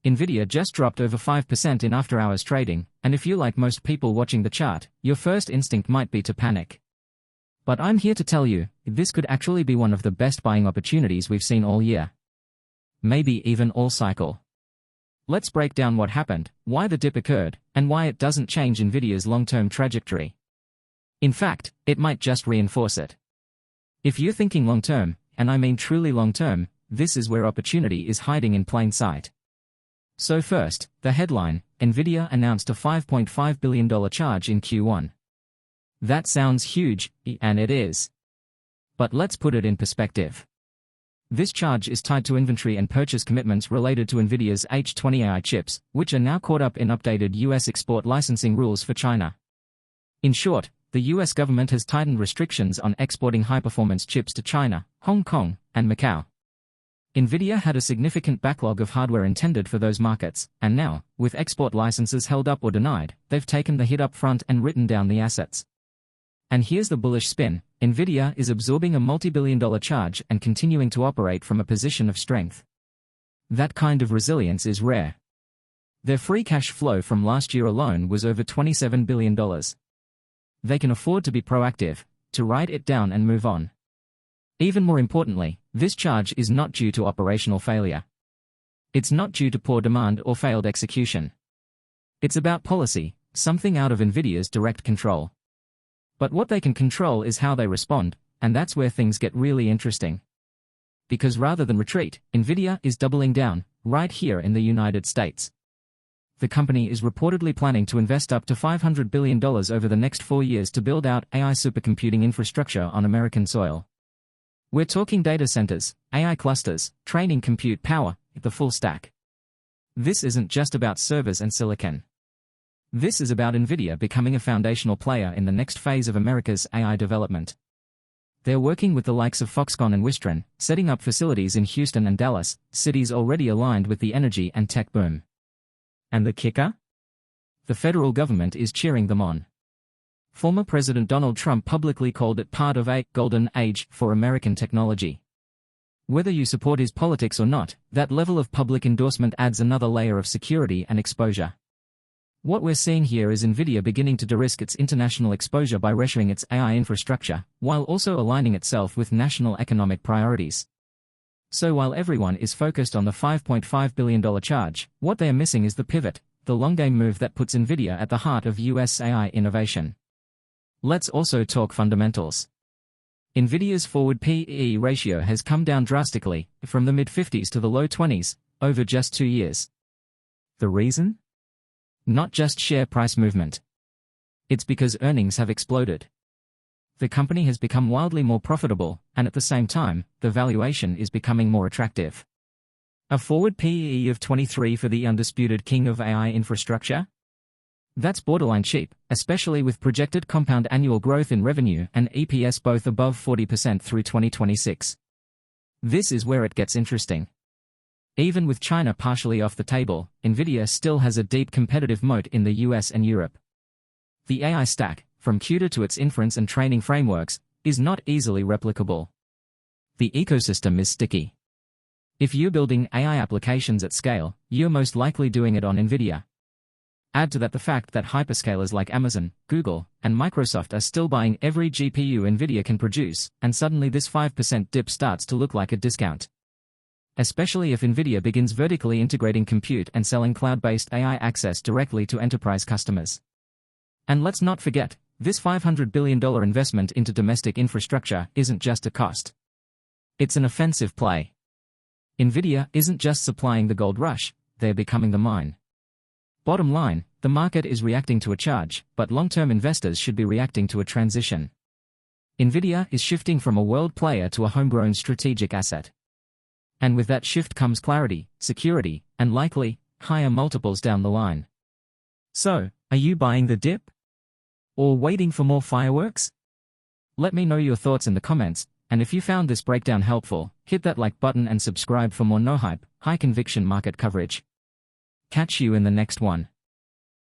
Nvidia just dropped over 5% in after-hours trading, and if you like most people watching the chart, your first instinct might be to panic. But I'm here to tell you, this could actually be one of the best buying opportunities we've seen all year. Maybe even all cycle. Let's break down what happened, why the dip occurred, and why it doesn't change Nvidia's long-term trajectory. In fact, it might just reinforce it. If you're thinking long-term, and I mean truly long-term, this is where opportunity is hiding in plain sight. So first, the headline, Nvidia announced a $5.5 billion charge in Q1. That sounds huge, and it is. But let's put it in perspective. This charge is tied to inventory and purchase commitments related to Nvidia's H20 AI chips, which are now caught up in updated U.S. export licensing rules for China. In short, the U.S. government has tightened restrictions on exporting high-performance chips to China, Hong Kong, and Macau. Nvidia had a significant backlog of hardware intended for those markets, and now, with export licenses held up or denied, they've taken the hit up front and written down the assets. And here's the bullish spin: Nvidia is absorbing a multi-billion-dollar charge and continuing to operate from a position of strength. That kind of resilience is rare. Their free cash flow from last year alone was over $27 billion. They can afford to be proactive, to write it down and move on. Even more importantly, this charge is not due to operational failure. It's not due to poor demand or failed execution. It's about policy, something out of Nvidia's direct control. But what they can control is how they respond, and that's where things get really interesting. Because rather than retreat, Nvidia is doubling down, right here in the United States. The company is reportedly planning to invest up to $500 billion over the next 4 years to build out AI supercomputing infrastructure on American soil. We're talking data centers, AI clusters, training compute power, the full stack. This isn't just about servers and silicon. This is about Nvidia becoming a foundational player in the next phase of America's AI development. They're working with the likes of Foxconn and Wistron, setting up facilities in Houston and Dallas, cities already aligned with the energy and tech boom. And the kicker? The federal government is cheering them on. Former President Donald Trump publicly called it part of a golden age for American technology. Whether you support his politics or not, that level of public endorsement adds another layer of security and exposure. What we're seeing here is Nvidia beginning to de-risk its international exposure by reshoring its AI infrastructure, while also aligning itself with national economic priorities. So while everyone is focused on the $5.5 billion charge, what they are missing is the pivot, the long-game move that puts Nvidia at the heart of US AI innovation. Let's also talk fundamentals. Nvidia's forward P/E ratio has come down drastically, from the mid-50s to the low 20s, over just 2 years. The reason? Not just share price movement. It's because earnings have exploded. The company has become wildly more profitable, and at the same time, the valuation is becoming more attractive. A forward P/E of 23 for the undisputed king of AI infrastructure? That's borderline cheap, especially with projected compound annual growth in revenue and EPS both above 40% through 2026. This is where it gets interesting. Even with China partially off the table, Nvidia still has a deep competitive moat in the US and Europe. The AI stack, from CUDA to its inference and training frameworks, is not easily replicable. The ecosystem is sticky. If you're building AI applications at scale, you're most likely doing it on Nvidia. Add to that the fact that hyperscalers like Amazon, Google, and Microsoft are still buying every GPU Nvidia can produce, and suddenly this 5% dip starts to look like a discount. Especially if Nvidia begins vertically integrating compute and selling cloud-based AI access directly to enterprise customers. And let's not forget, this $500 billion investment into domestic infrastructure isn't just a cost. It's an offensive play. Nvidia isn't just supplying the gold rush, they're becoming the mine. Bottom line, the market is reacting to a charge, but long-term investors should be reacting to a transition. Nvidia is shifting from a world player to a homegrown strategic asset. And with that shift comes clarity, security, and likely, higher multiples down the line. So, are you buying the dip? Or waiting for more fireworks? Let me know your thoughts in the comments, and if you found this breakdown helpful, hit that like button and subscribe for more no-hype, high-conviction market coverage. Catch you in the next one.